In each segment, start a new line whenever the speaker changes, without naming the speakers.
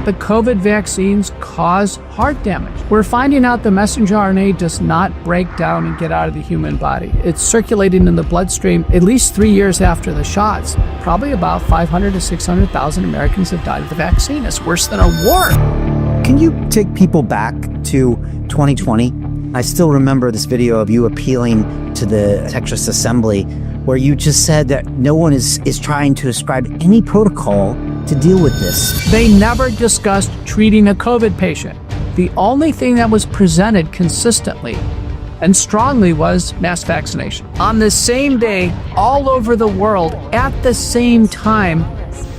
the COVID vaccines cause heart damage. We're finding out the messenger RNA does not break down and get out of the human body. It's circulating in the bloodstream at least 3 years after the shots. Probably about 500 to 600,000 Americans have died of the vaccine. It's worse than a war.
Can you take people back to 2020? I still remember this video of you appealing to the Texas Assembly where you just said that no one is trying to ascribe any protocol to deal with this.
They never discussed treating a COVID patient. The only thing that was presented consistently and strongly was mass vaccination. On the same day, all over the world, at the same time,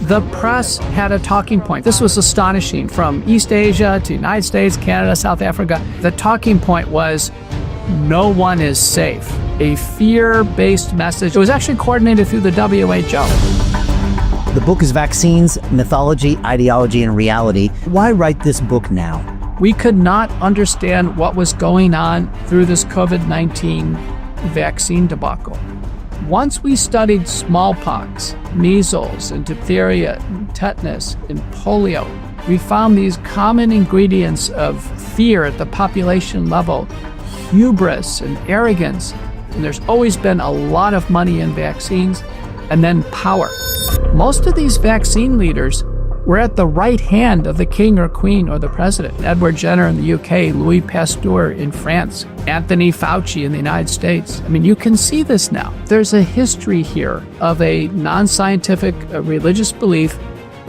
the press had a talking point. This was astonishing. From East Asia to United States, Canada, South Africa, the talking point was no one is safe. A fear-based message. It was actually coordinated through the WHO.
The book is Vaccines, Mythology, Ideology, and Reality. Why write this book now?
We could not understand what was going on through this COVID-19 vaccine debacle. Once we studied smallpox, measles, and diphtheria, and tetanus, and polio, we found these common ingredients of fear at the population level, hubris and arrogance. And there's always been a lot of money in vaccines, and then power. Most of these vaccine leaders were at the right hand of the king or queen or the president. Edward Jenner in the UK, Louis Pasteur in France, Anthony Fauci in the United States. I mean, you can see this now. There's a history here of a non-scientific religious belief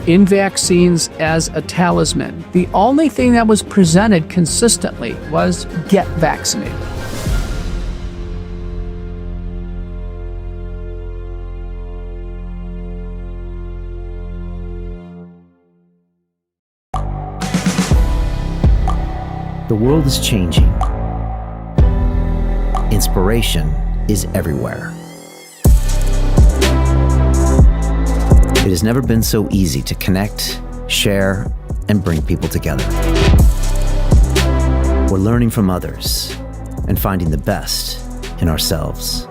in vaccines as a talisman. The only thing that was presented consistently was get vaccinated.
The world is changing. Inspiration is everywhere. It has never been so easy to connect, share, and bring people together. We're learning from others and finding the best in ourselves.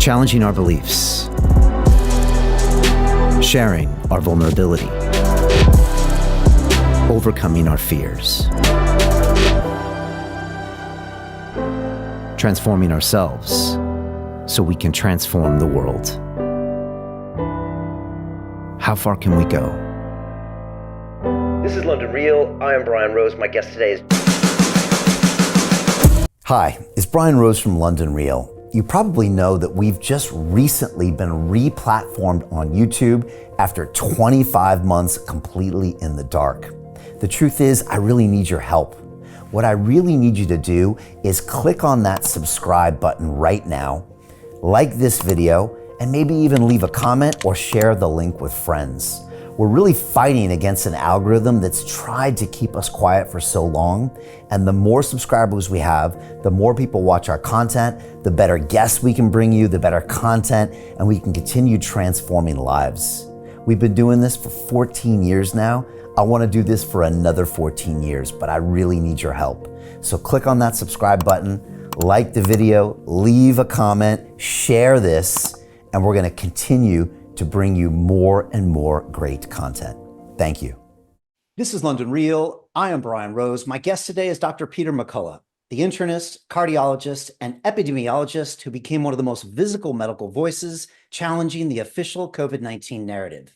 Challenging our beliefs. Sharing our vulnerability. Overcoming our fears. Transforming ourselves so we can transform the world. How far can we go?
This is London Real. I am Brian Rose. My guest today is...
Hi, it's Brian Rose from London Real. You probably know that we've just recently been re-platformed on YouTube after 25 months completely in the dark. The truth is, I really need your help. What I really need you to do is click on that subscribe button right now, like this video, and maybe even leave a comment or share the link with friends. We're really fighting against an algorithm that's tried to keep us quiet for so long, and the more subscribers we have, the more people watch our content, the better guests we can bring you, the better content, and we can continue transforming lives. We've been doing this for 14 years now. I want to do this for another 14 years, but I really need your help. So click on that subscribe button, like the video, leave a comment, share this, and we're going to continue to bring you more and more great content. Thank you. This is London Real. I am Brian Rose. My guest today is Dr. Peter McCullough, the internist, cardiologist, and epidemiologist who became one of the most visible medical voices challenging the official COVID-19 narrative.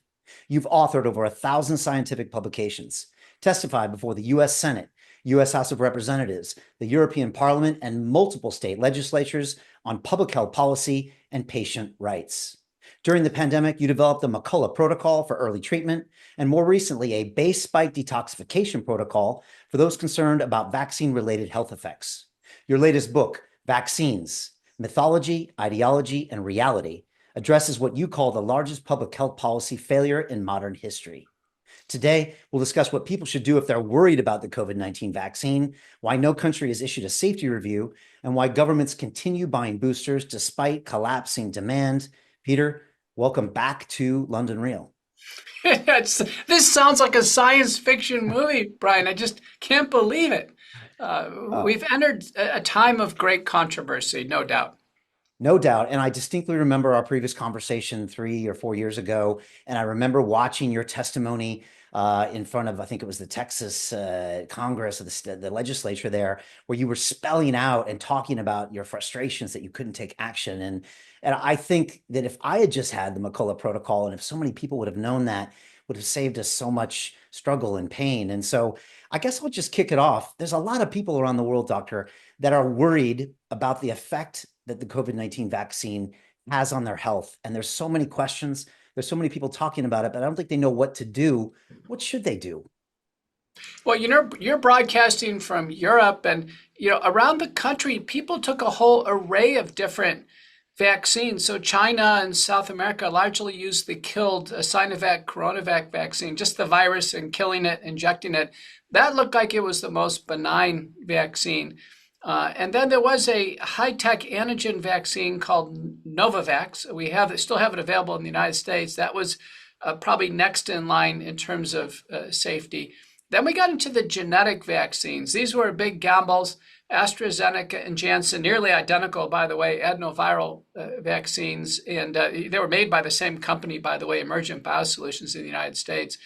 You've authored over 1,000 scientific publications, testified before the U.S. Senate, U.S. House of Representatives, the European Parliament, and multiple state legislatures on public health policy and patient rights. During the pandemic, you developed the McCullough protocol for early treatment, and more recently, a base spike detoxification protocol for those concerned about vaccine-related health effects. Your latest book, Vaccines, Mythology, Ideology, and Reality, addresses what you call the largest public health policy failure in modern history. Today, we'll discuss what people should do if they're worried about the COVID-19 vaccine, why no country has issued a safety review, and why governments continue buying boosters despite collapsing demand. Peter, welcome back to London Real.
This sounds like a science fiction movie, Brian. I just can't believe it. We've entered a time of great controversy, no doubt.
No doubt. And I distinctly remember our previous conversation 3 or 4 years ago. And I remember watching your testimony in front of, I think it was the Texas Congress or the legislature there, where you were spelling out and talking about your frustrations that you couldn't take action. And I think that if I had just had the McCullough protocol, and if so many people would have known that, would have saved us so much struggle and pain. And so I guess I'll just kick it off. There's a lot of people around the world, doctor, that are worried about the effect that the COVID-19 vaccine has on their health. And there's so many questions. There's so many people talking about it, but I don't think they know what to do. What should they do?
Well, you're broadcasting from Europe, and around the country, people took a whole array of different vaccines. So China and South America largely used the killed Sinovac coronavac vaccine, just the virus and killing it, injecting it. That looked like it was the most benign vaccine. And then there was a high-tech antigen vaccine called Novavax. We still have it available in the United States. That was probably next in line in terms of safety. Then we got into the genetic vaccines. These were big gambles. AstraZeneca and Janssen, nearly identical, by the way, adenoviral vaccines. And they were made by the same company, by the way, Emergent Biosolutions in the United States.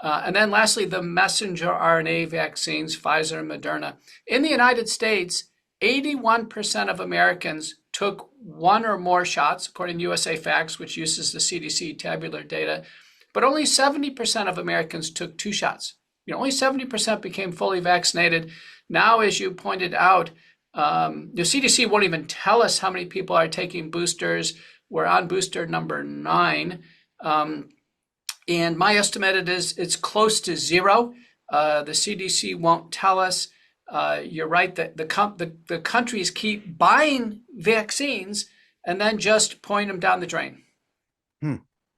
And then lastly, the messenger RNA vaccines, Pfizer and Moderna. In the United States, 81% of Americans took one or more shots, according to USA Facts, which uses the CDC tabular data. But only 70% of Americans took two shots. Only 70% became fully vaccinated. Now, as you pointed out, the CDC won't even tell us how many people are taking boosters. We're on booster number 9. And my estimate is it's close to zero. The CDC won't tell us. You're right that the countries keep buying vaccines and then just point them down the drain.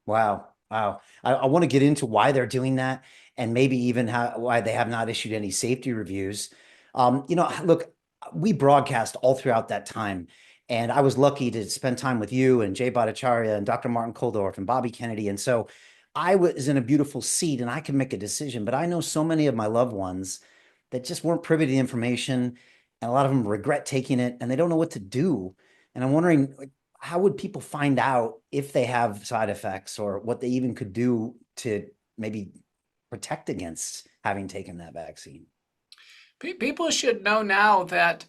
Wow. I want to get into why they're doing that, and maybe even why they have not issued any safety reviews. Look, we broadcast all throughout that time, and I was lucky to spend time with you and Jay Bhattacharya and Dr. Martin Kulldorff and Bobby Kennedy. And so I was in a beautiful seat and I could make a decision, but I know so many of my loved ones that just weren't privy to the information, and a lot of them regret taking it and they don't know what to do. And I'm wondering, how would people find out if they have side effects, or what they even could do to maybe protect against having taken that vaccine?
People should know now that,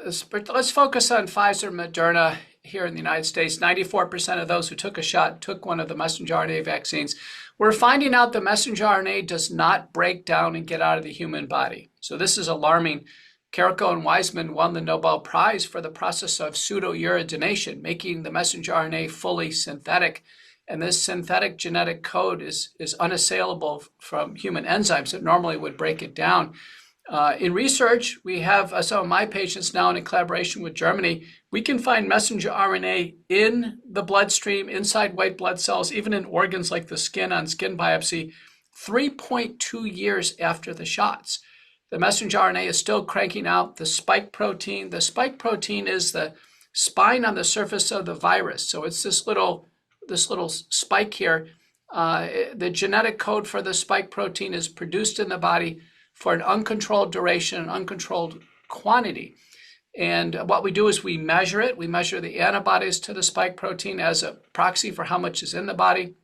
let's focus on Pfizer, Moderna here in the United States. 94% of those who took a shot took one of the messenger RNA vaccines. We're finding out the messenger RNA does not break down and get out of the human body. So this is alarming. Kariko and Weizmann won the Nobel Prize for the process of pseudouridination, making the messenger RNA fully synthetic. And this synthetic genetic code is unassailable from human enzymes that normally would break it down. In research, we have some of my patients now in collaboration with Germany. We can find messenger RNA in the bloodstream, inside white blood cells, even in organs like the skin on skin biopsy, 3.2 years after the shots. The messenger RNA is still cranking out the spike protein. The spike protein is the spine on the surface of the virus. So it's this little spike here. The genetic code for the spike protein is produced in the body for an uncontrolled duration, an uncontrolled quantity. And what we do is we measure it. We measure the antibodies to the spike protein as a proxy for how much is in the body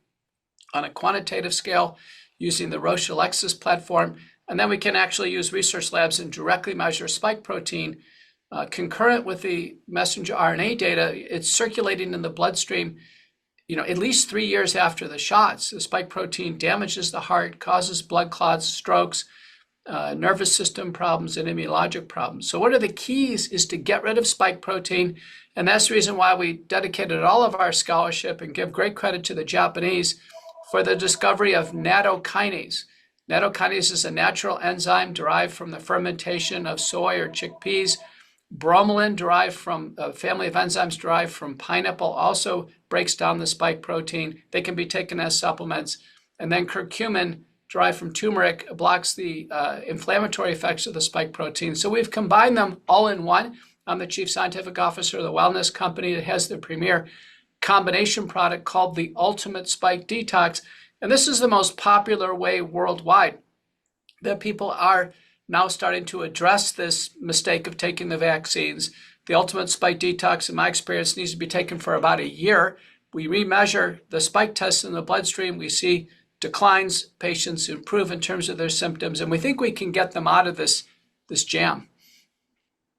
on a quantitative scale using the Roche Alexis platform. And then we can actually use research labs and directly measure spike protein. Concurrent with the messenger RNA data, it's circulating in the bloodstream, at least 3 years after the shots. The spike protein damages the heart, causes blood clots, strokes, nervous system problems, and immunologic problems. So one of the keys is to get rid of spike protein. And that's the reason why we dedicated all of our scholarship and give great credit to the Japanese for the discovery of nattokinase. Nattokinase is a natural enzyme derived from the fermentation of soy or chickpeas. Bromelain, derived from a family of enzymes derived from pineapple, also breaks down the spike protein. They can be taken as supplements. And then curcumin, derived from turmeric, blocks the inflammatory effects of the spike protein. So we've combined them all in one. I'm the chief scientific officer of the wellness company that has the premier combination product called the Ultimate Spike Detox. And this is the most popular way worldwide that people are now starting to address this mistake of taking the vaccines. The ultimate spike detox, in my experience, needs to be taken for about a year. We remeasure the spike tests in the bloodstream. We see declines, patients improve in terms of their symptoms, and we think we can get them out of this jam.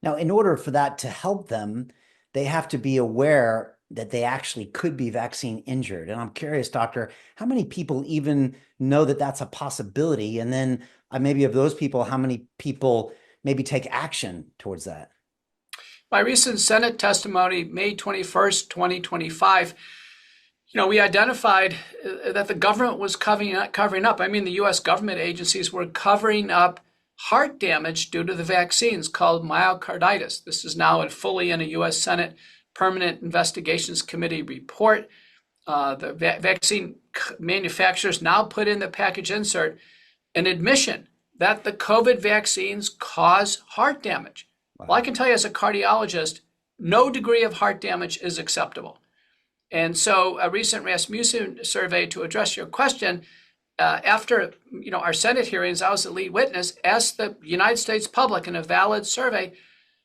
Now, in order for that to help them, they have to be aware that they actually could be vaccine injured. And I'm curious, doctor, how many people even know that that's a possibility? And then maybe of those people, how many people maybe take action towards that?
My recent Senate testimony, May 21st, 2025, we identified that the government was covering up. I mean, the U.S. government agencies were covering up heart damage due to the vaccines called myocarditis. This is now fully in a U.S. Senate Permanent Investigations Committee report. The vaccine manufacturers now put in the package insert an admission that the COVID vaccines cause heart damage. Wow. Well, I can tell you as a cardiologist, no degree of heart damage is acceptable. And so a recent Rasmussen survey, to address your question, after our Senate hearings, I was the lead witness, asked the United States public in a valid survey,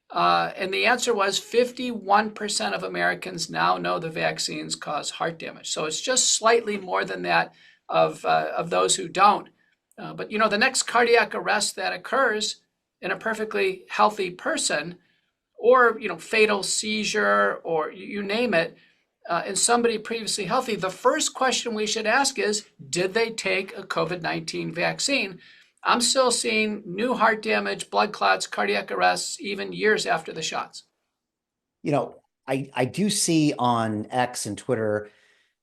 and the answer was 51% of Americans now know the vaccines cause heart damage. So it's just slightly more than that of those who don't. But the next cardiac arrest that occurs in a perfectly healthy person, or fatal seizure, or you name it, in somebody previously healthy, the first question we should ask is, did they take a COVID-19 vaccine? I'm still seeing new heart damage, blood clots, cardiac arrests, even years after the shots.
I do see on X and Twitter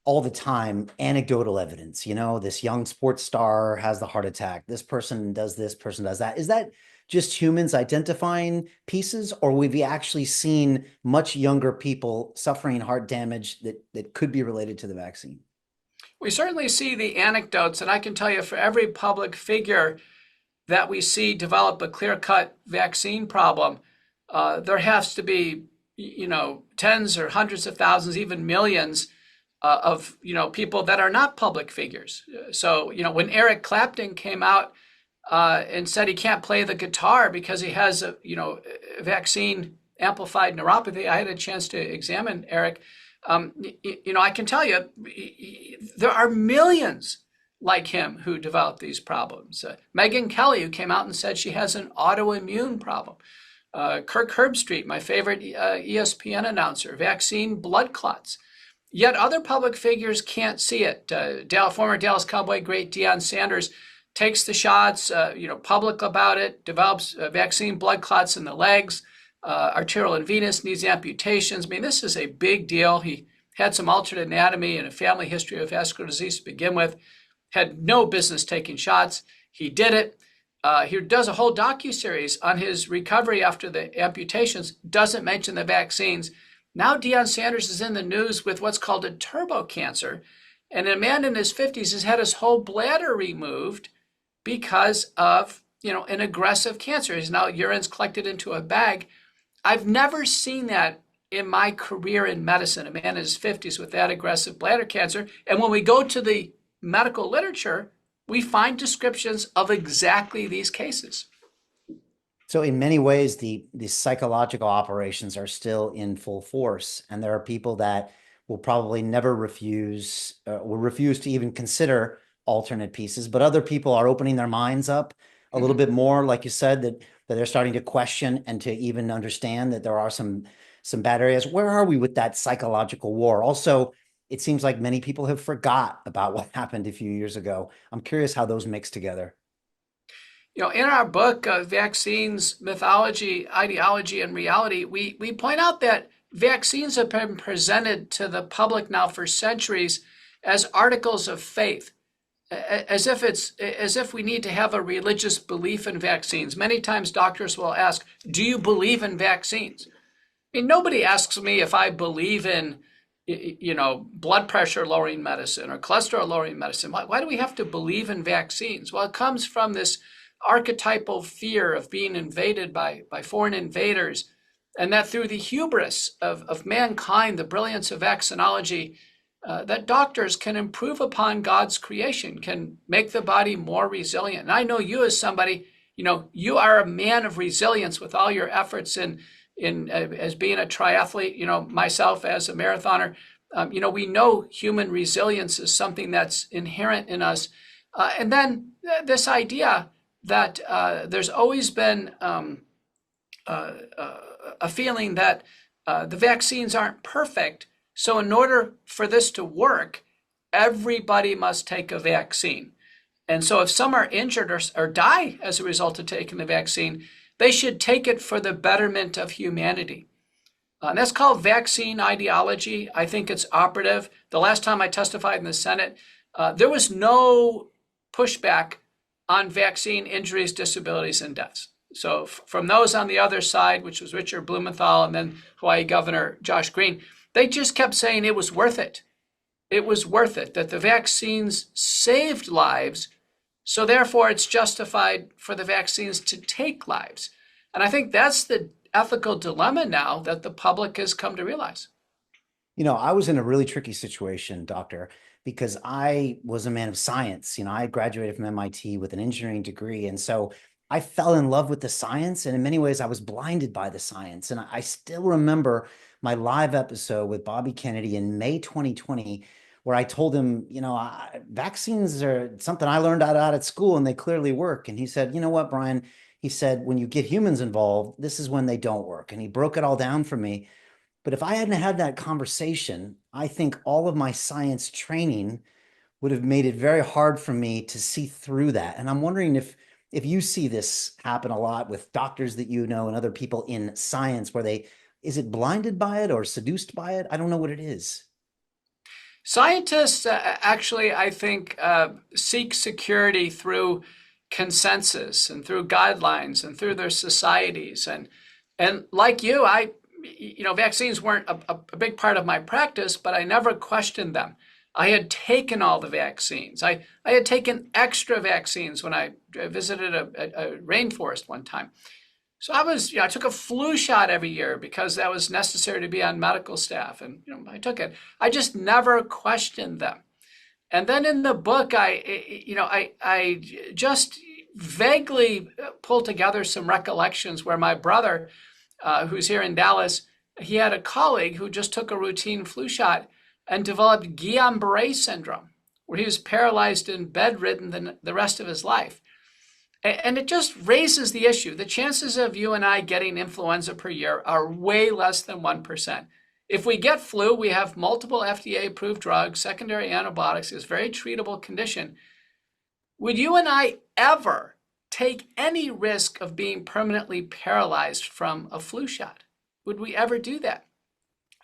all the time anecdotal evidence. This young sports star has the heart attack. This person does this, person does that. Is that just humans identifying pieces, or we've actually seen much younger people suffering heart damage that could be related to the vaccine?
We certainly see the anecdotes, and I can tell you for every public figure that we see develop a clear-cut vaccine problem, there has to be, tens or hundreds of thousands, even millions of, people that are not public figures. So, when Eric Clapton came out and said he can't play the guitar because he has a vaccine amplified neuropathy, I had a chance to examine Eric. I can tell you there are millions like him who develop these problems. Megyn Kelly, who came out and said she has an autoimmune problem. Kirk Herbstreit, my favorite ESPN announcer, vaccine blood clots. Yet other public figures can't see it. Former Dallas Cowboy great Deion Sanders takes the shots, public about it, develops vaccine blood clots in the legs, arterial and venous, needs amputations. I mean, this is a big deal. He had some altered anatomy and a family history of vascular disease to begin with, had no business taking shots. He did it. He does a whole docuseries on his recovery after the amputations, doesn't mention the vaccines. Now Deion Sanders is in the news with what's called a turbo cancer. And a man in his 50s has had his whole bladder removed because of, an aggressive cancer. His now urine's collected into a bag. I've never seen that in my career in medicine, a man in his 50s with that aggressive bladder cancer. And when we go to the medical literature, we find descriptions of exactly these cases.
So in many ways, the psychological operations are still in full force. And there are people that will probably never refuse to even consider alternate pieces, but other people are opening their minds up a little bit more, like you said, that they're starting to question and to even understand that there are some bad areas. Where are we with that psychological war? Also, it seems like many people have forgot about what happened a few years ago. I'm curious how those mix together.
In our book, Vaccines, Mythology, Ideology, and Reality, we point out that vaccines have been presented to the public now for centuries as articles of faith, as if we need to have a religious belief in vaccines. Many times doctors will ask, do you believe in vaccines? I mean, nobody asks me if I believe in, blood pressure lowering medicine or cholesterol lowering medicine. Why do we have to believe in vaccines? Well, it comes from this archetypal fear of being invaded by foreign invaders, and that through the hubris of mankind, the brilliance of vaccinology, that doctors can improve upon God's creation, can make the body more resilient. And I know you as somebody, you are a man of resilience with all your efforts in in as being a triathlete, myself as a marathoner, we know human resilience is something that's inherent in us. And then this idea that there's always been a feeling that the vaccines aren't perfect. So in order for this to work, everybody must take a vaccine. And so if some are injured or die as a result of taking the vaccine, they should take it for the betterment of humanity. And that's called vaccine ideology. I think it's operative. The last time I testified in the Senate, there was no pushback on vaccine injuries, disabilities, and deaths. So from those on the other side, which was Richard Blumenthal and then Hawaii Governor Josh Green, they just kept saying it was worth it. It was worth it, that the vaccines saved lives, so therefore it's justified for the vaccines to take lives. And I think that's the ethical dilemma now that the public has come to realize.
I was in a really tricky situation, doctor, because I was a man of science. I graduated from MIT with an engineering degree. And so I fell in love with the science. And in many ways, I was blinded by the science. And I still remember my live episode with Bobby Kennedy in May 2020, where I told him, vaccines are something I learned out at school and they clearly work. And he said, you know what, Brian? He said, when you get humans involved, this is when they don't work. And he broke it all down for me. But if I hadn't had that conversation, I think all of my science training would have made it very hard for me to see through that. And I'm wondering if you see this happen a lot with doctors that and other people in science, where is it blinded by it or seduced by it? I don't know what it is.
Scientists actually, I think, seek security through consensus and through guidelines and through their societies. And like you, vaccines weren't a big part of my practice, but I never questioned them. I had taken all the vaccines. I had taken extra vaccines when I visited a rainforest one time. So I took a flu shot every year because that was necessary to be on medical staff. And, I took it. I just never questioned them. And then in the book, I just vaguely pulled together some recollections where my brother, who's here in Dallas, he had a colleague who just took a routine flu shot and developed Guillain-Barré syndrome, where he was paralyzed and bedridden the rest of his life. And it just raises the issue. The chances of you and I getting influenza per year are way less than 1%. If we get flu, we have multiple FDA-approved drugs, secondary antibiotics. It's a very treatable condition. Would you and I ever take any risk of being permanently paralyzed from a flu shot? Would we ever do that?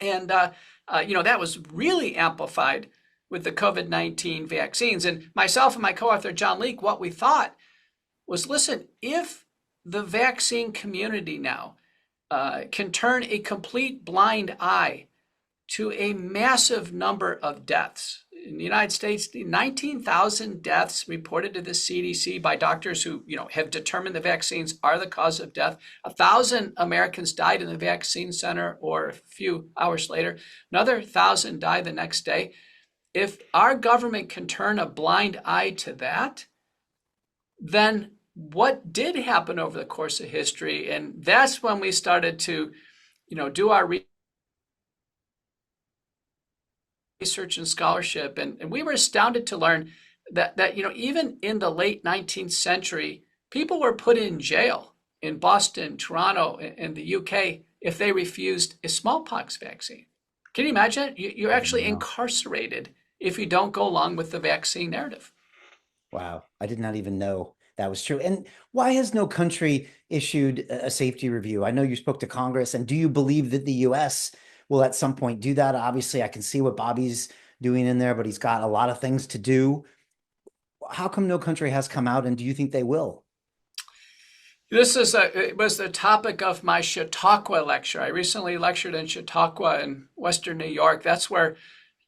And, that was really amplified with the COVID-19 vaccines. And myself and my co-author, John Leake, what we thought was, listen, if the vaccine community now can turn a complete blind eye to a massive number of deaths. In the United States, 19,000 deaths reported to the CDC by doctors who, have determined the vaccines are the cause of death. 1,000 Americans died in the vaccine center, or a few hours later. Another 1,000 died the next day. If our government can turn a blind eye to that, then what did happen over the course of history? And that's when we started to, do our research and scholarship. And we were astounded to learn that even in the late 19th century, people were put in jail in Boston, Toronto, and the UK if they refused a smallpox vaccine. Can you imagine? You're actually incarcerated if you don't go along with the vaccine narrative.
Wow. I did not even know that was true. And why has no country issued a safety review? I know you spoke to Congress, and do you believe that the US will at some point do that? Obviously, I can see what Bobby's doing in there, but he's got a lot of things to do. How come no country has come out, and do you think they will?
It was the topic of my Chautauqua lecture. I recently lectured in Chautauqua in Western New York. That's where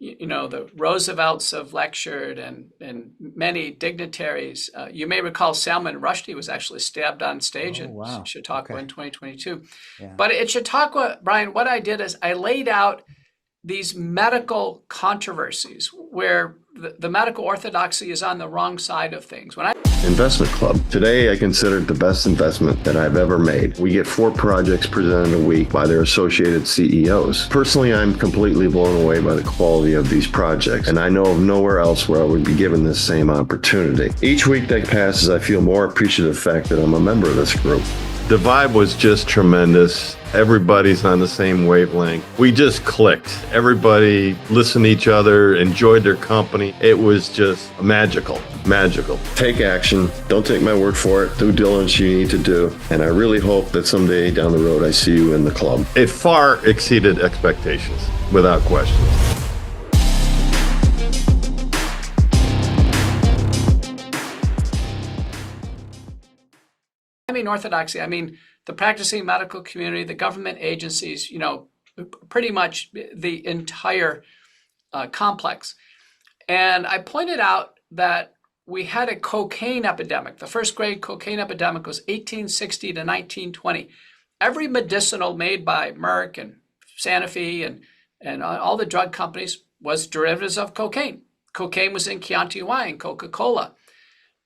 the Roosevelts have lectured and many dignitaries. You may recall Salman Rushdie was actually stabbed on stage in Chautauqua in 2022. Yeah. But at Chautauqua, Brian, what I did is I laid out these medical controversies where the medical orthodoxy is on the wrong side of things.
Investment Club. Today, I consider it the best investment that I've ever made. We get 4 projects presented a week by their associated CEOs. Personally, I'm completely blown away by the quality of these projects, and I know of nowhere else where I would be given this same opportunity. Each week that passes, I feel more appreciative of the fact that I'm a member of this group. The vibe was just tremendous. Everybody's on the same wavelength. We just clicked. Everybody listened to each other, enjoyed their company. It was just magical. Take action. Don't take my word for it. Due diligence you need to do. And I really hope that someday down the road I see you in the club. It far exceeded expectations, without question.
Orthodoxy, the practicing medical community, the government agencies, pretty much the entire complex. And I pointed out that we had a cocaine epidemic. The first great cocaine epidemic was 1860 to 1920. Every medicinal made by Merck and Sanofi and all the drug companies was derivatives of cocaine. Cocaine was in Chianti wine, Coca-Cola.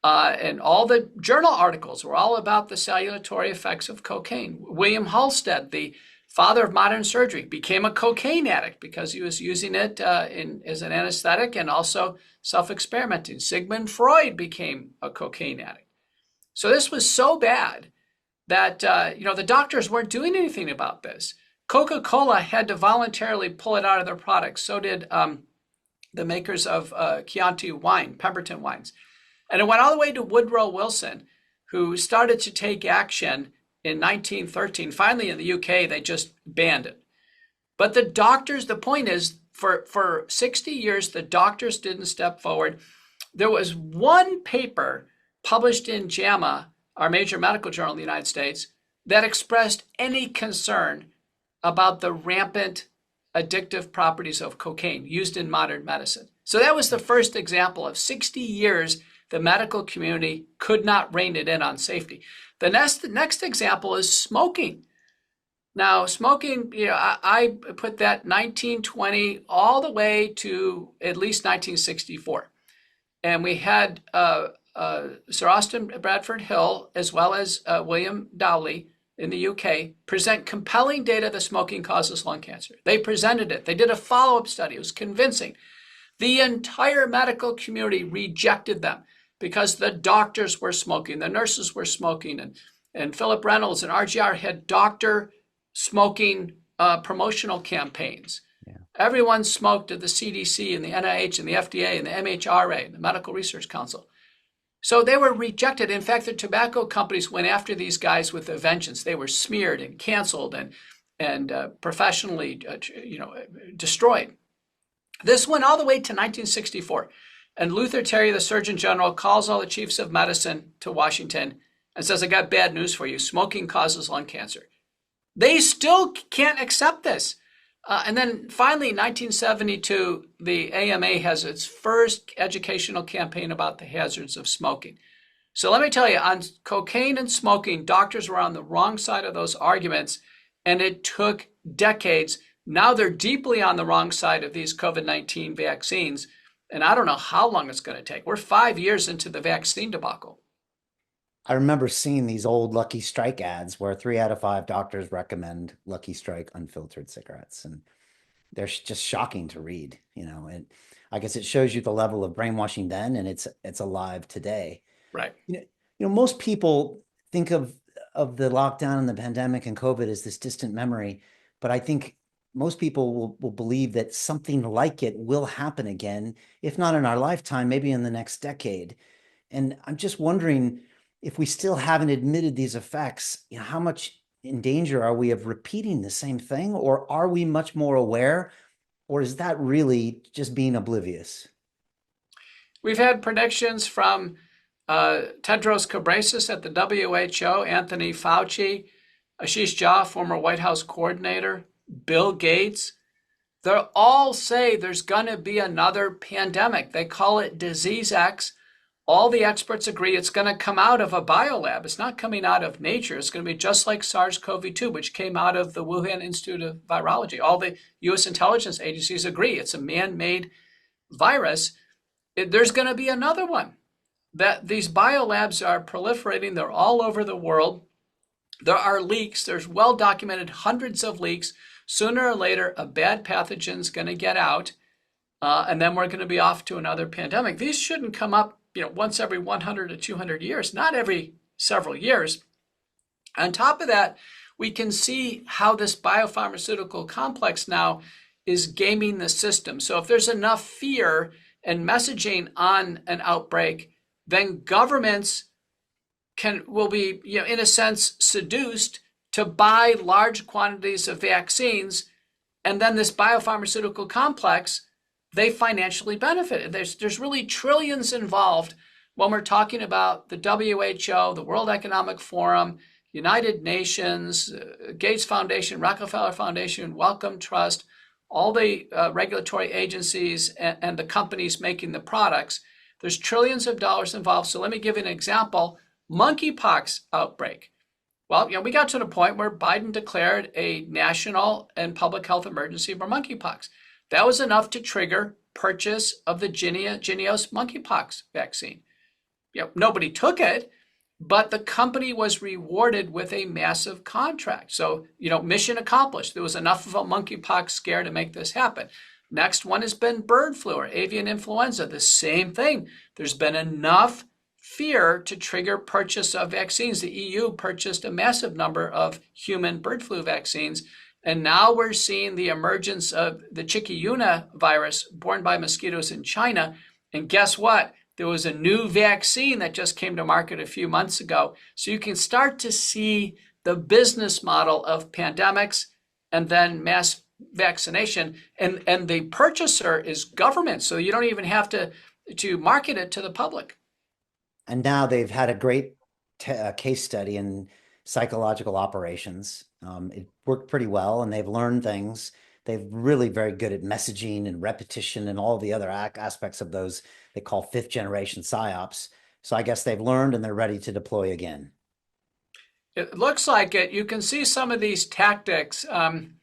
And all the journal articles were all about the salutary effects of cocaine. William Halsted, the father of modern surgery, became a cocaine addict because he was using it as an anesthetic and also self-experimenting. Sigmund Freud became a cocaine addict. So this was so bad that the doctors weren't doing anything about this. Coca-Cola had to voluntarily pull it out of their products. So did the makers of Chianti wine, Pemberton wines. And it went all the way to Woodrow Wilson, who started to take action in 1913. Finally, in the UK, they just banned it. But the doctors, the point is, for 60 years, the doctors didn't step forward. There was one paper published in JAMA, our major medical journal in the United States, that expressed any concern about the rampant addictive properties of cocaine used in modern medicine. So that was the first example of 60 years the medical community could not rein it in on safety. The next example is smoking. Now, smoking, I put that 1920 all the way to at least 1964. And we had Sir Austin Bradford Hill, as well as William Dowley in the UK, present compelling data that smoking causes lung cancer. They presented it. They did a follow-up study. It was convincing. The entire medical community rejected them because the doctors were smoking, the nurses were smoking, and Philip Reynolds and RGR had doctor smoking promotional campaigns. Yeah. Everyone smoked at the CDC and the NIH and the FDA and the MHRA, the Medical Research Council. So they were rejected. In fact, the tobacco companies went after these guys with a vengeance. They were smeared and canceled and professionally destroyed. This went all the way to 1964. And Luther Terry, the Surgeon General, calls all the chiefs of medicine to Washington and says, I got bad news for you. Smoking causes lung cancer. They still can't accept this. And then finally, in 1972, the AMA has its first educational campaign about the hazards of smoking. So let me tell you, on cocaine and smoking, doctors were on the wrong side of those arguments, and it took decades. Now they're deeply on the wrong side of these COVID-19 vaccines. And I don't know how long it's going to take. We're 5 years into the vaccine debacle.
I remember seeing these old Lucky Strike ads where 3 out of 5 doctors recommend Lucky Strike unfiltered cigarettes. And they're just shocking to read, and I guess it shows you the level of brainwashing then, and it's alive today.
Right.
Most people think of the lockdown and the pandemic and COVID as this distant memory, but I think most people will believe that something like it will happen again, if not in our lifetime, maybe in the next decade. And I'm just wondering if we still haven't admitted these effects, how much in danger are we of repeating the same thing, or are we much more aware, or is that really just being oblivious?
We've had predictions from Tedros Ghebreyesus at the WHO, Anthony Fauci, Ashish Jha, former White House coordinator, Bill Gates. They all say there's going to be another pandemic. They call it Disease X. All the experts agree it's going to come out of a biolab. It's not coming out of nature. It's going to be just like SARS-CoV-2, which came out of the Wuhan Institute of Virology. All the U.S. intelligence agencies agree it's a man-made virus. There's going to be another one. That these biolabs are proliferating. They're all over the world. There are leaks. There's well-documented hundreds of leaks. Sooner or later, a bad pathogen's going to get out, and then we're going to be off to another pandemic. These shouldn't come up, once every 100 to 200 years, not every several years. On top of that, we can see how this biopharmaceutical complex now is gaming the system. So if there's enough fear and messaging on an outbreak, then governments will be, in a sense, seduced to buy large quantities of vaccines, and then this biopharmaceutical complex, they financially benefit. There's really trillions involved when we're talking about the WHO, the World Economic Forum, United Nations, Gates Foundation, Rockefeller Foundation, Wellcome Trust, all the regulatory agencies and the companies making the products. There's trillions of dollars involved. So let me give you an example. Monkeypox outbreak. Well, we got to the point where Biden declared a national and public health emergency for monkeypox. That was enough to trigger purchase of the Jynneos monkeypox vaccine. Nobody took it, but the company was rewarded with a massive contract. So, mission accomplished. There was enough of a monkeypox scare to make this happen. Next one has been bird flu or avian influenza. The same thing. There's been enough fear to trigger purchase of vaccines. The EU purchased a massive number of human bird flu vaccines. And now we're seeing the emergence of the chikungunya virus borne by mosquitoes in China. And guess what? There was a new vaccine that just came to market a few months ago. So you can start to see the business model of pandemics and then mass vaccination. And the purchaser is government. So you don't even have to market it to the public.
And now they've had a great case study in psychological operations. It worked pretty well, and they've learned things. They're really very good at messaging and repetition and all the other aspects of those they call fifth generation psyops. So I guess they've learned and they're ready to deploy again.
It looks like it. You can see some of these tactics. One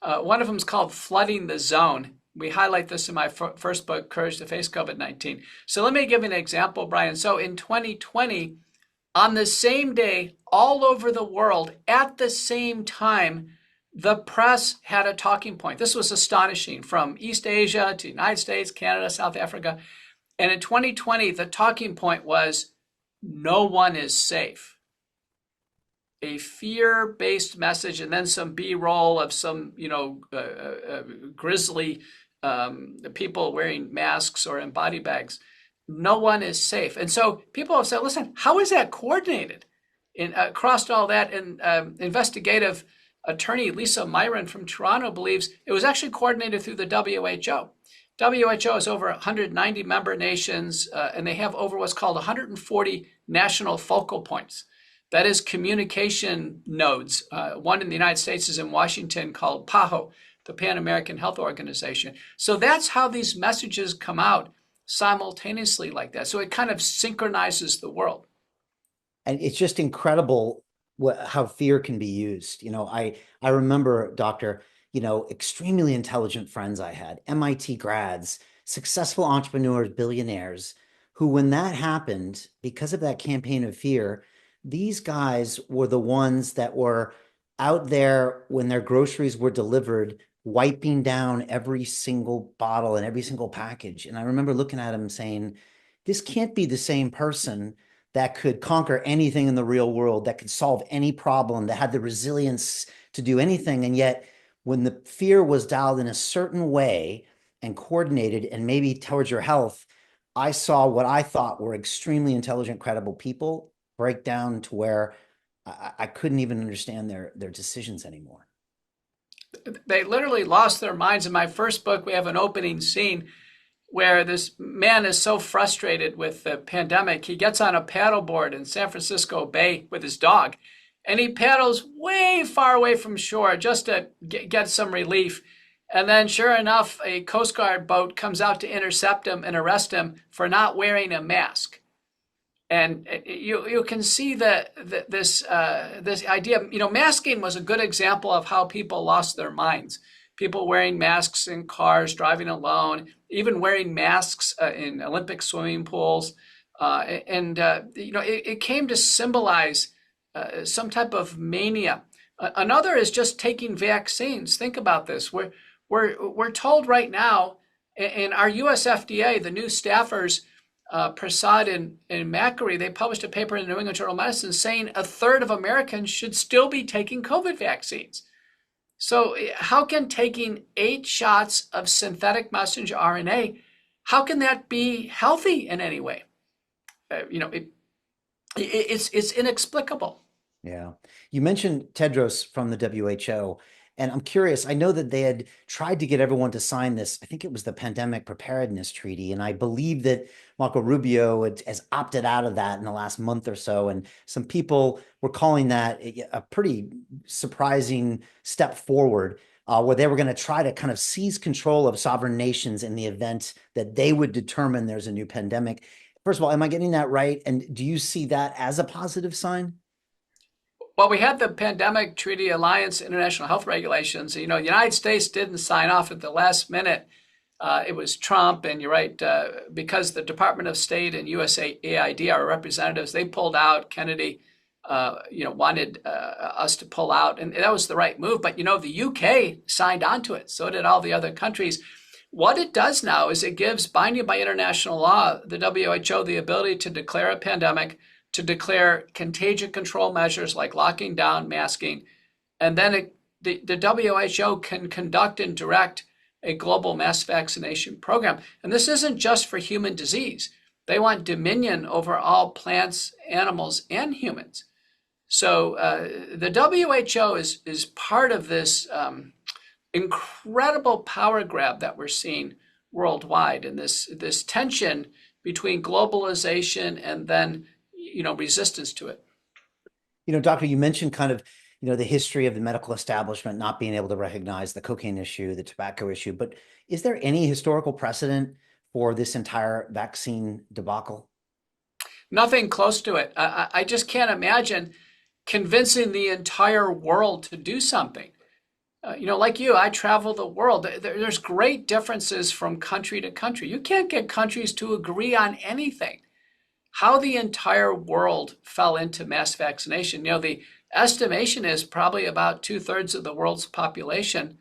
of them is called flooding the zone. We highlight this in my first book, Courage to Face COVID-19. So let me give you an example, Brian. So in 2020, on the same day, all over the world, at the same time, the press had a talking point. This was astonishing, from East Asia to United States, Canada, South Africa. And in 2020, the talking point was, no one is safe. A fear-based message, and then some B-roll of some, grisly people wearing masks or in body bags. No one is safe. And so people have said, listen, how is that coordinated? Across all that, and investigative attorney Lisa Myron from Toronto believes it was actually coordinated through the WHO. WHO has over 190 member nations, and they have over what's called 140 national focal points. That is communication nodes. One in the United States is in Washington called PAHO, the Pan American Health Organization. So that's how these messages come out simultaneously like that. So it kind of synchronizes the world.
And it's just incredible how fear can be used. I remember, Doctor, extremely intelligent friends I had, MIT grads, successful entrepreneurs, billionaires, who, when that happened, because of that campaign of fear, these guys were the ones that were out there when their groceries were delivered, wiping down every single bottle and every single package. And I remember looking at him saying, this can't be the same person that could conquer anything in the real world, that could solve any problem, that had the resilience to do anything. And yet, when the fear was dialed in a certain way and coordinated, and maybe towards your health, I saw what I thought were extremely intelligent, credible people break down to where I couldn't even understand their decisions anymore.
They literally lost their minds. In my first book, we have an opening scene where this man is so frustrated with the pandemic, he gets on a paddleboard in San Francisco Bay with his dog, and he paddles way far away from shore just to get some relief. And then sure enough, a Coast Guard boat comes out to intercept him and arrest him for not wearing a mask. And you can see this idea, masking was a good example of how people lost their minds. people wearing masks in cars, driving alone, even wearing masks in Olympic swimming pools. It came to symbolize some type of mania. Another is just taking vaccines. Think about this. We're told right now, in our U.S. FDA, the new staffers, Prasad and Macquarie, they published a paper in the New England Journal of Medicine saying 1/3 of Americans should still be taking COVID vaccines. So how can taking 8 shots of synthetic messenger RNA, how can that be healthy in any way? It's inexplicable.
Yeah. You mentioned Tedros from the WHO, and I'm curious. I know that they had tried to get everyone to sign this. I think it was the Pandemic Preparedness Treaty, and I believe that Marco Rubio has opted out of that in the last month or so. And some people were calling that a pretty surprising step forward, where they were going to try to kind of seize control of sovereign nations in the event that they would determine there's a new pandemic. First of all, am I getting that right? And do you see that as a positive sign?
Well, we had the Pandemic Treaty Alliance International Health Regulations. The United States didn't sign off at the last minute. It was Trump, and you're right, because the Department of State and USAID, our representatives, they pulled out. Kennedy, wanted us to pull out, and that was the right move. But, the UK signed on to it. So did all the other countries. What it does now is it gives, binding by international law, the WHO the ability to declare a pandemic, to declare contagion control measures like locking down, masking, and then the WHO can conduct and direct a global mass vaccination program. And this isn't just for human disease. They want dominion over all plants, animals, and humans. So the WHO is part of this incredible power grab that we're seeing worldwide, and this tension between globalization and then resistance to it.
Doctor, you mentioned kind of, the history of the medical establishment not being able to recognize the cocaine issue, the tobacco issue, but is there any historical precedent for this entire vaccine debacle?
Nothing close to it. I just can't imagine convincing the entire world to do something. Like you, I travel the world. There's great differences from country to country. You can't get countries to agree on anything. How the entire world fell into mass vaccination. The estimation is probably about 2/3 of the world's population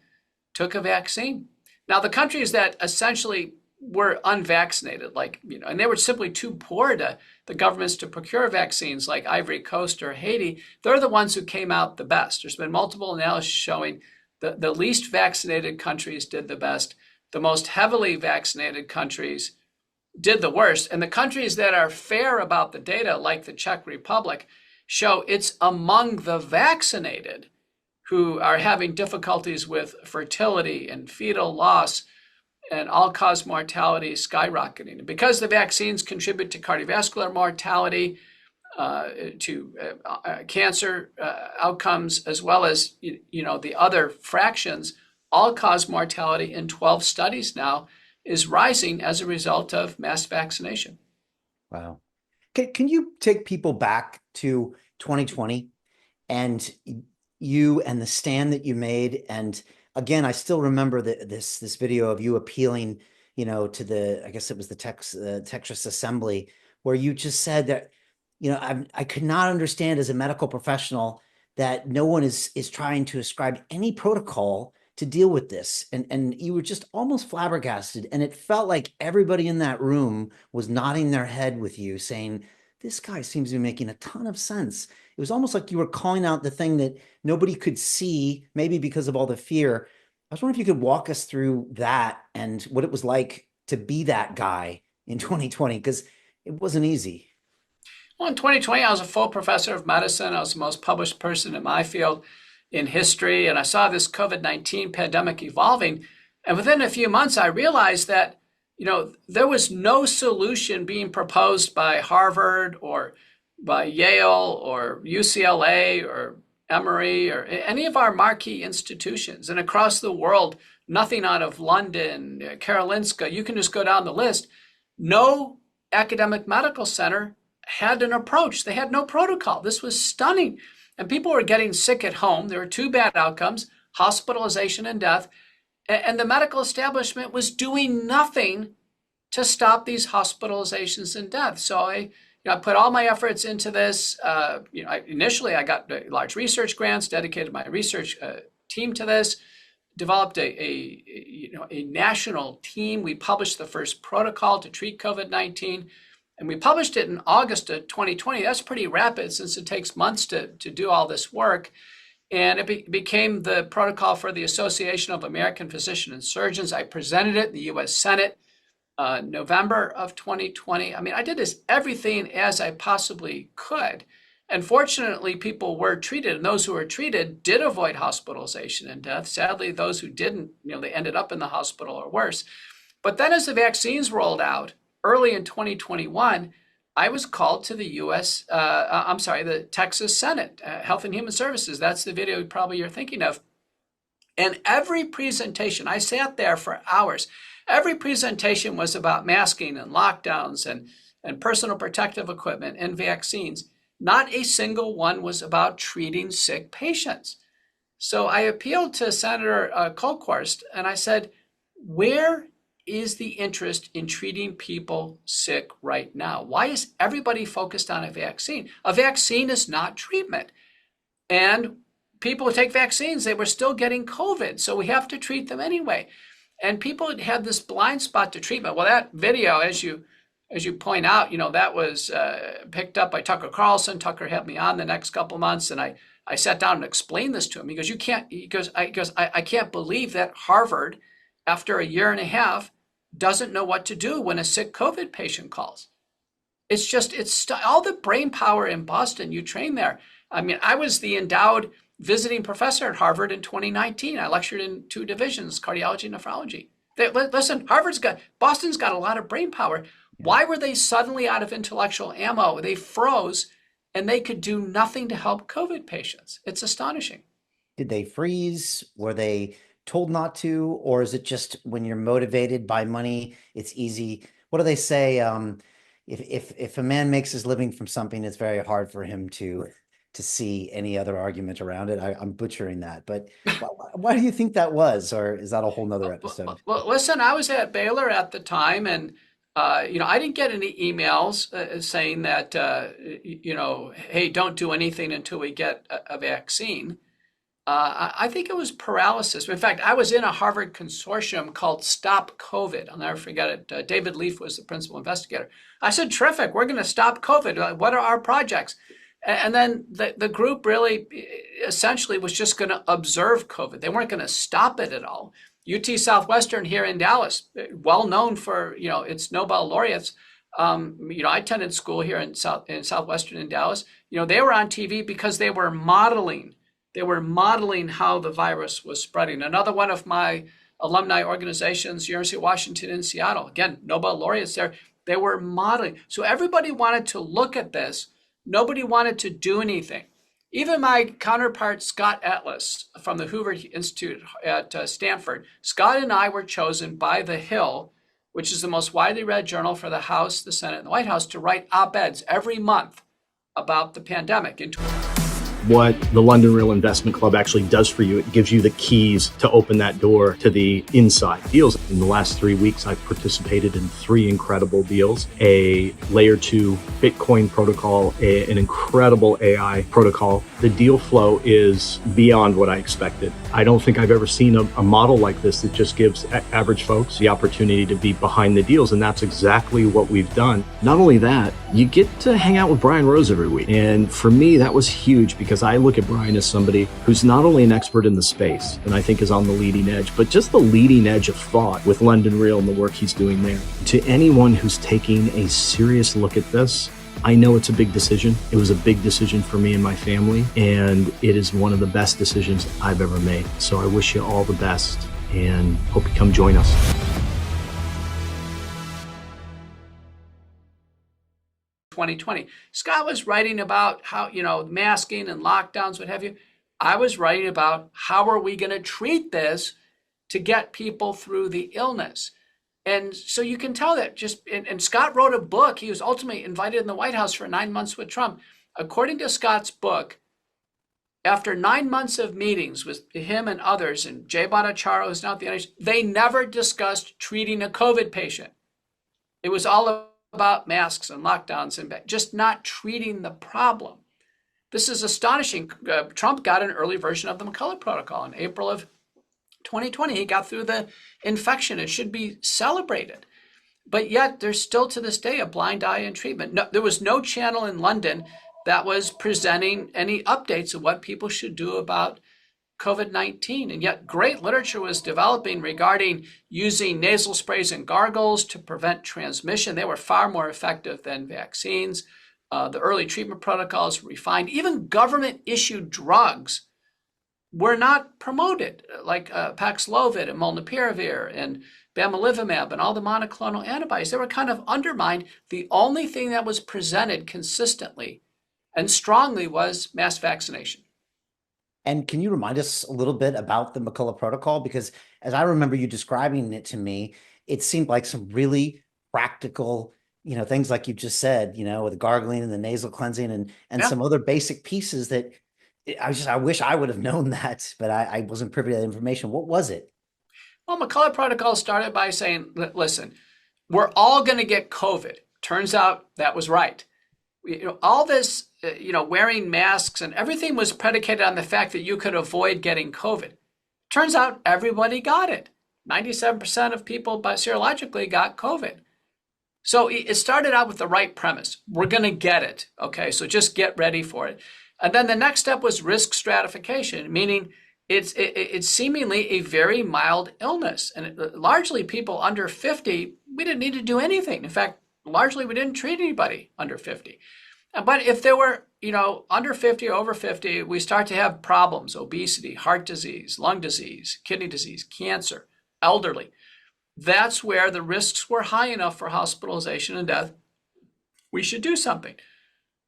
took a vaccine. Now, the countries that essentially were unvaccinated, and they were simply too poor the governments to procure vaccines, like Ivory Coast or Haiti, they're the ones who came out the best. There's been multiple analyses showing the least vaccinated countries did the best. The most heavily vaccinated countries did the worst. And the countries that are fair about the data, like the Czech Republic, show it's among the vaccinated who are having difficulties with fertility and fetal loss and all-cause mortality skyrocketing. Because the vaccines contribute to cardiovascular mortality, to cancer outcomes, as well as the other fractions, all-cause mortality in 12 studies now is rising as a result of mass vaccination.
Wow. Can you take people back to 2020 and you and the stand that you made? And again, I still remember this video of you appealing, to the, I guess it was the Texas Assembly, where you just said that, I could not understand as a medical professional that no one is trying to ascribe any protocol to deal with this. And you were just almost flabbergasted. And it felt like everybody in that room was nodding their head with you, saying, this guy seems to be making a ton of sense. It was almost like you were calling out the thing that nobody could see, maybe because of all the fear. I was wondering if you could walk us through that and what it was like to be that guy in 2020, because it wasn't easy.
Well, in 2020, I was a full professor of medicine. I was the most published person in my field in history, and I saw this COVID-19 pandemic evolving. And within a few months, I realized that, there was no solution being proposed by Harvard or by Yale or UCLA or Emory or any of our marquee institutions. And across the world, nothing out of London, Karolinska, you can just go down the list. No academic medical center had an approach. They had no protocol. This was stunning. And people were getting sick at home. There were 2 bad outcomes, hospitalization and death. And the medical establishment was doing nothing to stop these hospitalizations and deaths. So I put all my efforts into this. Initially I got large research grants, dedicated my research team to this, developed a national team. We published the first protocol to treat COVID-19, and we published it in August of 2020. That's pretty rapid since it takes months to do all this work. And it became the protocol for the Association of American Physicians and Surgeons. I presented it in the U.S. Senate November of 2020. I mean, I did this everything as I possibly could. And fortunately, people were treated, and those who were treated did avoid hospitalization and death. Sadly, those who didn't, they ended up in the hospital or worse. But then as the vaccines rolled out early in 2021, I was called to the the Texas Senate, Health and Human Services. That's the video probably you're thinking of. And every presentation, I sat there for hours. Every presentation was about masking and lockdowns and personal protective equipment and vaccines. Not a single one was about treating sick patients. So I appealed to Senator Kulldorff, and I said, where is the interest in treating people sick right now? Why is everybody focused on a vaccine? A vaccine is not treatment. And people who take vaccines, they were still getting COVID. So we have to treat them anyway. And people had this blind spot to treatment. Well, that video, as you point out, that was picked up by Tucker Carlson. Tucker had me on the next couple months, and I sat down and explained this to him. He goes, I can't believe that Harvard, after a year and a half, doesn't know what to do when a sick COVID patient calls. It's all the brain power in Boston. You train there. I mean, I was the endowed visiting professor at Harvard in 2019. I lectured in 2 divisions, cardiology and nephrology. Listen, Boston's got a lot of brain power. Why were they suddenly out of intellectual ammo? They froze, and they could do nothing to help COVID patients. It's astonishing.
Did they freeze? Were they told not to? Or is it just when you're motivated by money, it's easy? What do they say? If a man makes his living from something, it's very hard for him to see any other argument around it. I'm butchering that, but why do you think that was? Or is that a whole nother episode?
Well, listen, I was at Baylor at the time, and I didn't get any emails saying that, hey, don't do anything until we get a vaccine. I think it was paralysis. In fact, I was in a Harvard consortium called Stop COVID. I'll never forget it. David Leaf was the principal investigator. I said, terrific, we're going to stop COVID. What are our projects? And then the group really essentially was just going to observe COVID. They weren't going to stop it at all. UT Southwestern here in Dallas, well known for its Nobel laureates. I attended school here in Southwestern in Dallas. They were on TV because they were modeling. They were modeling how the virus was spreading. Another one of my alumni organizations, University of Washington in Seattle, again, Nobel laureates there. They were modeling. So everybody wanted to look at this. Nobody wanted to do anything. Even my counterpart, Scott Atlas from the Hoover Institute at Stanford, Scott and I were chosen by The Hill, which is the most widely read journal for the House, the Senate, and the White House, to write op-eds every month about the pandemic.
What the London Real Investment Club actually does for you, it gives you the keys to open that door to the inside deals. In the last 3 weeks, I've participated in 3 incredible deals: a layer 2 Bitcoin protocol, an incredible AI protocol. The deal flow is beyond what I expected. I don't think I've ever seen a model like this that just gives average folks the opportunity to be behind the deals. And that's exactly what we've done. Not only that, you get to hang out with Brian Rose every week. And for me, that was huge because I look at Brian as somebody who's not only an expert in the space, and I think is on the leading edge, but just the leading edge of thought with London Real and the work he's doing there. To anyone who's taking a serious look at this, I know it's a big decision. It was a big decision for me and my family, and it is one of the best decisions I've ever made. So I wish you all the best and hope you come join us.
Scott was writing about how, masking and lockdowns, what have you. I was writing about how are we going to treat this to get people through the illness. And so you can tell that and Scott wrote a book. He was ultimately invited in the White House for 9 months with Trump. According to Scott's book, after 9 months of meetings with him and others, and Jay Bhattacharya, who's now at the NIH, they never discussed treating a COVID patient. It was all about masks and lockdowns and just not treating the problem. This is astonishing. Trump got an early version of the McCullough protocol in April of 2020. He got through the infection. It should be celebrated. But yet there's still to this day a blind eye in treatment. No, there was no channel in London that was presenting any updates of what people should do about COVID-19. And yet great literature was developing regarding using nasal sprays and gargles to prevent transmission. They were far more effective than vaccines. The early treatment protocols refined. Even government-issued drugs were not promoted, like Paxlovid and Molnupiravir and Bamlanivimab and all the monoclonal antibodies. They were kind of undermined. The only thing that was presented consistently and strongly was mass vaccination.
And can you remind us a little bit about the McCullough protocol? Because as I remember you describing it to me, it seemed like some really practical, things like you just said, with the gargling and the nasal cleansing and some other basic pieces that I wish I would have known that, but I wasn't privy to that information. What was it?
Well, McCullough protocol started by saying, listen, we're all going to get COVID. Turns out that was right. All this, wearing masks and everything was predicated on the fact that you could avoid getting COVID. Turns out everybody got it. 97% of people serologically got COVID. So it started out with the right premise. We're going to get it. Okay, so just get ready for it. And then the next step was risk stratification, meaning it's seemingly a very mild illness. And largely people under 50, we didn't need to do anything. In fact, largely we didn't treat anybody under 50. But if they were, under 50 or over 50, we start to have problems: obesity, heart disease, lung disease, kidney disease, cancer, elderly. That's where the risks were high enough for hospitalization and death. We should do something.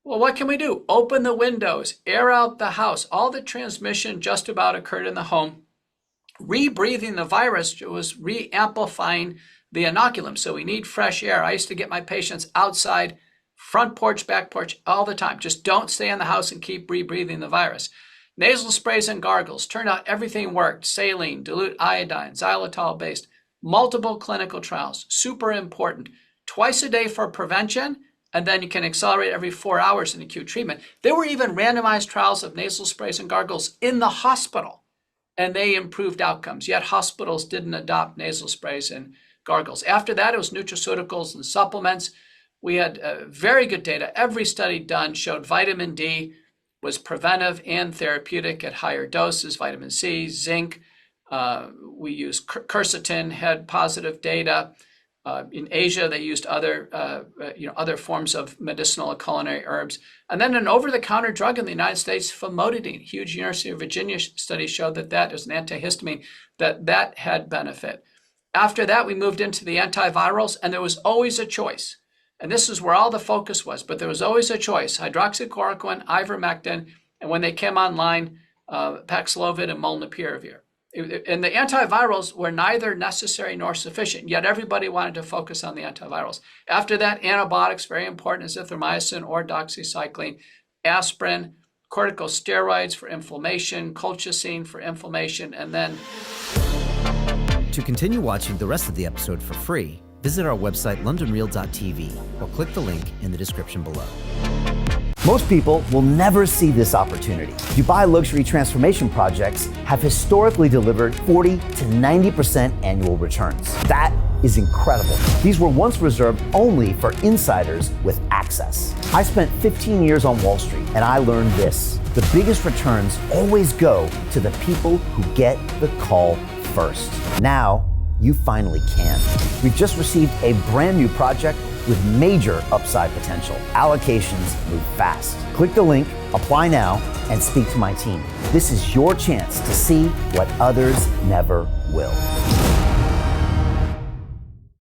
Well, what can we do? Open the windows, air out the house. All the transmission just about occurred in the home. Rebreathing the virus was re-amplifying the inoculum. So we need fresh air. I used to get my patients outside, front porch, back porch, all the time. Just don't stay in the house and keep rebreathing the virus. Nasal sprays and gargles. Turned out everything worked. Saline, dilute iodine, xylitol-based. Multiple clinical trials. Super important. Twice a day for prevention, and then you can accelerate every 4 hours in acute treatment. There were even randomized trials of nasal sprays and gargles in the hospital, and they improved outcomes. Yet hospitals didn't adopt nasal sprays and gargles. After that, it was nutraceuticals and supplements. We had very good data. Every study done showed vitamin D was preventive and therapeutic at higher doses. Vitamin C, zinc. We used quercetin, had positive data. In Asia, they used other forms of medicinal and culinary herbs. And then an over-the-counter drug in the United States, famotidine. Huge University of Virginia study showed that as an antihistamine, that had benefit. After that, we moved into the antivirals, and there was always a choice. And this is where all the focus was, but there was always a choice: hydroxychloroquine, ivermectin, and when they came online, Paxlovid and Molnupiravir. And the antivirals were neither necessary nor sufficient, yet everybody wanted to focus on the antivirals. After that, antibiotics, very important, azithromycin or doxycycline, aspirin, corticosteroids for inflammation, colchicine for inflammation, and then...
To continue watching the rest of the episode for free, visit our website londonreal.tv or click the link in the description below.
Most people will never see this opportunity. Dubai luxury transformation projects have historically delivered 40 to 90% annual returns. That is incredible. These were once reserved only for insiders with access. I spent 15 years on Wall Street, and I learned this: the biggest returns always go to the people who get the call first. Now, you finally can. We've just received a brand new project with major upside potential. Allocations move fast. Click the link, apply now, and speak to my team. This is your chance to see what others never will.